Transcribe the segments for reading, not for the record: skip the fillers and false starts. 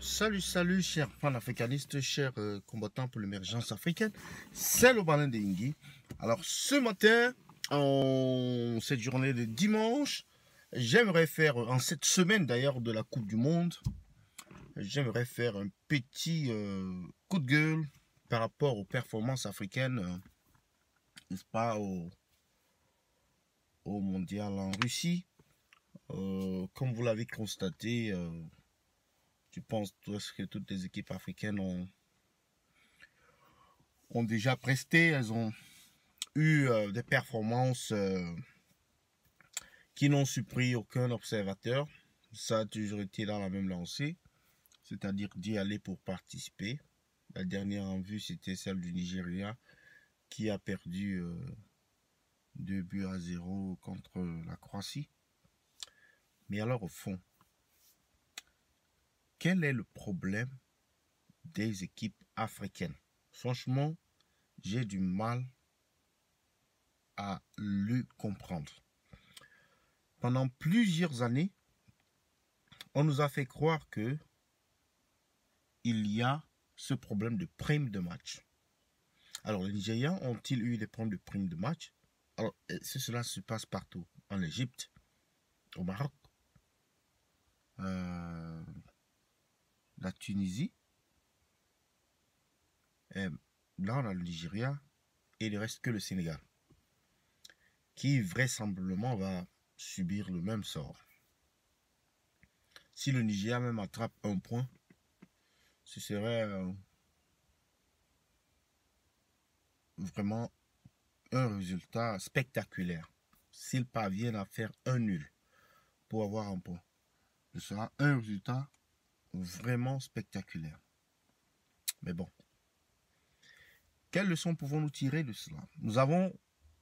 Salut, chers panafricanistes, chers combattants pour l'émergence africaine. C'est le Baleine de Yingui. Alors, ce matin, en cette journée de dimanche, j'aimerais faire, en cette semaine d'ailleurs de la Coupe du Monde, j'aimerais faire un petit coup de gueule par rapport aux performances africaines, n'est-ce pas, au mondial en Russie. Comme vous l'avez constaté, je pense que toutes les équipes africaines ont déjà presté. Elles ont eu des performances qui n'ont surpris aucun observateur. Ça a toujours été dans la même lancée, c'est-à-dire d'y aller pour participer. La dernière en vue, c'était celle du Nigeria qui a perdu 2-0 contre la Croatie. Mais alors, au fond, quel est le problème des équipes africaines? Franchement, j'ai du mal à le comprendre. Pendant plusieurs années, on nous a fait croire que il y a ce problème de prime de match. Alors, les Nigérians ont-ils eu des problèmes de prime de match? Alors, cela se passe partout. En Égypte, au Maroc, la Tunisie, et là on a le Nigeria, et il ne reste que le Sénégal, qui vraisemblablement va subir le même sort. Si le Nigeria même attrape un point, ce serait vraiment un résultat spectaculaire. S'ils parviennent à faire un nul pour avoir un point, ce sera un résultat vraiment spectaculaire. Mais bon, quelles leçons pouvons-nous tirer de cela? Nous avons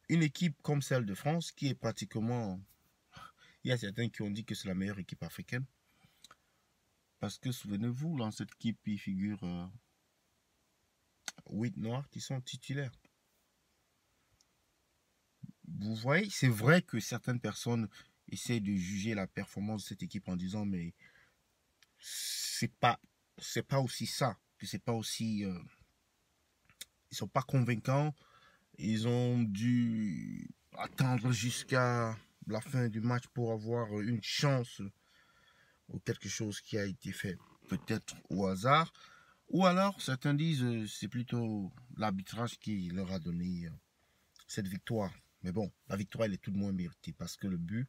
une équipe comme celle de France qui est pratiquement... Il y a certains qui ont dit que c'est la meilleure équipe africaine. Parce que souvenez-vous, dans cette équipe, il figure 8 Noirs qui sont titulaires. Vous voyez, c'est vrai que certaines personnes essaient de juger la performance de cette équipe en disant mais c'est pas aussi ça, que c'est pas aussi... ils sont pas convaincants. Ils ont dû attendre jusqu'à la fin du match pour avoir une chance ou quelque chose qui a été fait peut-être au hasard. Ou alors, certains disent c'est plutôt l'arbitrage qui leur a donné cette victoire. Mais bon, la victoire, elle est tout de moins méritée parce que le but,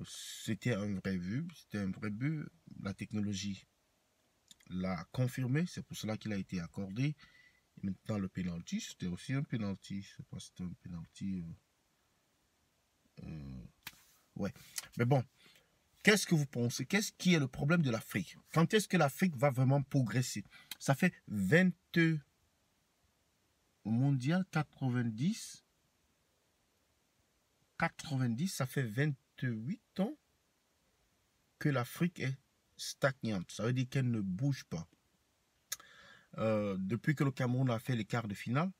c'était un vrai but. C'était un vrai but. La technologie l'a confirmé. C'est pour cela qu'il a été accordé. Et maintenant, le penalty, c'était aussi un penalty. Je ne sais pas si c'était un penalty. Ouais. Mais bon, qu'est-ce que vous pensez? Qu'est-ce qui est le problème de l'Afrique? Quand est-ce que l'Afrique va vraiment progresser? Ça fait 20... Au mondial 90, ça fait 28 ans que l'Afrique est stagnante. Ça veut dire qu'elle ne bouge pas. Depuis que le Cameroun a fait les quarts de finale,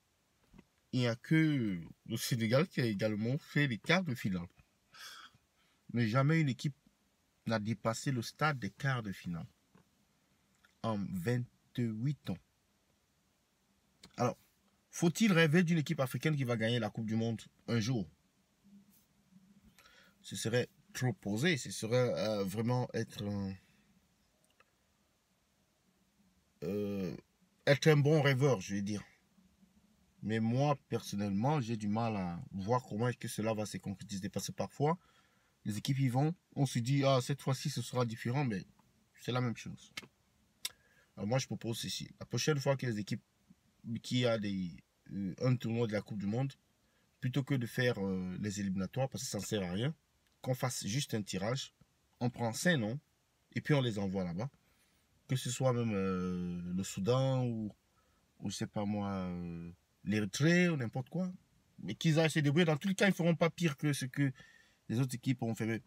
il n'y a que le Sénégal qui a également fait les quarts de finale. Mais jamais une équipe n'a dépassé le stade des quarts de finale en 28 ans. Alors, faut-il rêver d'une équipe africaine qui va gagner la Coupe du Monde un jour? Ce serait trop posé, ce serait vraiment être un bon rêveur, je vais dire. Mais moi, personnellement, j'ai du mal à voir comment est-ce que cela va se concrétiser. Parce que parfois, les équipes y vont, on se dit, ah, cette fois-ci, ce sera différent, mais c'est la même chose. Alors moi, je propose ceci. La prochaine fois que les équipes qui a un tournoi de la Coupe du Monde, plutôt que de faire les éliminatoires, parce que ça ne sert à rien, qu'on fasse juste un tirage, on prend 5 noms, et puis on les envoie là-bas. Que ce soit même le Soudan, ou je sais pas moi, l'Érythrée, ou n'importe quoi. Mais qu'ils aillent se débrouiller. Dans tous les cas, ils ne feront pas pire que ce que les autres équipes ont fait.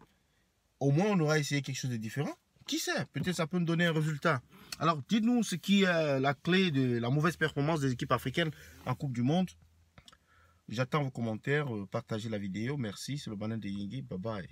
Au moins, on aura essayé quelque chose de différent. Qui sait? Peut-être ça peut nous donner un résultat. Alors, dites-nous ce qui est la clé de la mauvaise performance des équipes africaines en Coupe du Monde. J'attends vos commentaires. Partagez la vidéo. Merci. C'est le Baleine de Yingui. Bye bye.